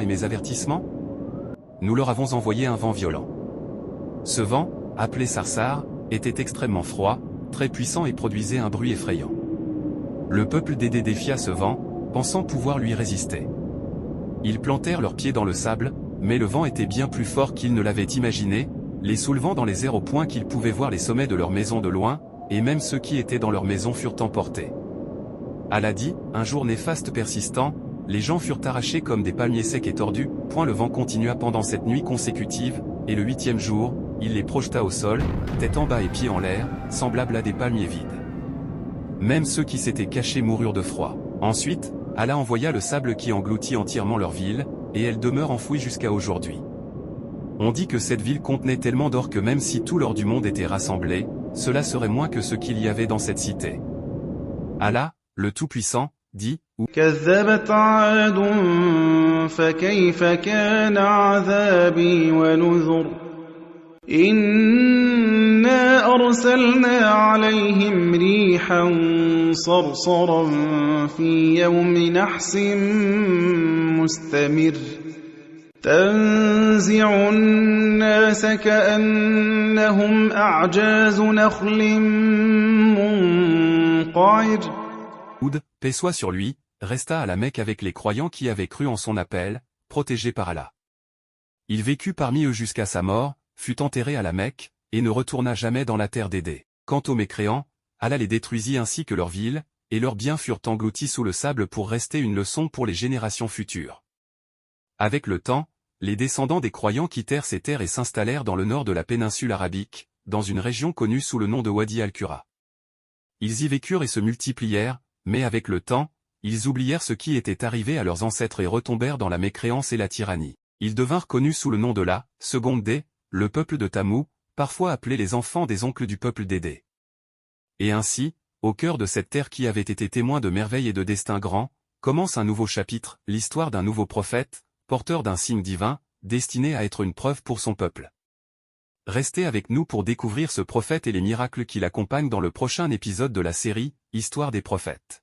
et mes avertissements? Nous leur avons envoyé un vent violent. Ce vent, appelé Sarsar, était extrêmement froid, très puissant et produisait un bruit effrayant. Le peuple d'Édé défia ce vent, pensant pouvoir lui résister. Ils plantèrent leurs pieds dans le sable, mais le vent était bien plus fort qu'ils ne l'avaient imaginé, les soulevant dans les airs au point qu'ils pouvaient voir les sommets de leur maison de loin, et même ceux qui étaient dans leur maison furent emportés. Allah dit, un jour néfaste persistant, les gens furent arrachés comme des palmiers secs et tordus, le vent continua pendant cette nuit consécutive, et le 8e jour, il les projeta au sol, tête en bas et pieds en l'air, semblables à des palmiers vides. Même ceux qui s'étaient cachés moururent de froid. Ensuite, Allah envoya le sable qui engloutit entièrement leur ville, et elle demeure enfouie jusqu'à aujourd'hui. On dit que cette ville contenait tellement d'or que même si tout l'or du monde était rassemblé, cela serait moins que ce qu'il y avait dans cette cité. Allah, le Tout-Puissant, dit, كذبت عاد فكيف كان عذابي ونذر إنا أرسلنا عليهم ريحا صرصرا في يوم نحس مستمر تنزع الناس كأنهم أعجاز نخل منقعر. Houd, paix soit sur lui, resta à la Mecque avec les croyants qui avaient cru en son appel, protégés par Allah. Il vécut parmi eux jusqu'à sa mort, fut enterré à la Mecque, et ne retourna jamais dans la terre d'Édé. Quant aux mécréants, Allah les détruisit ainsi que leurs villes, et leurs biens furent engloutis sous le sable pour rester une leçon pour les générations futures. Avec le temps, les descendants des croyants quittèrent ces terres et s'installèrent dans le nord de la péninsule arabique, dans une région connue sous le nom de Wadi al-Qura. Ils y vécurent et se multiplièrent, mais avec le temps, ils oublièrent ce qui était arrivé à leurs ancêtres et retombèrent dans la mécréance et la tyrannie. Ils devinrent connus sous le nom de la seconde Dé, le peuple de Tamou, parfois appelés les enfants des oncles du peuple d'Édé. Et ainsi, au cœur de cette terre qui avait été témoin de merveilles et de destins grands, commence un nouveau chapitre, l'histoire d'un nouveau prophète, porteur d'un signe divin, destiné à être une preuve pour son peuple. Restez avec nous pour découvrir ce prophète et les miracles qui l'accompagnent dans le prochain épisode de la série, Histoire des prophètes.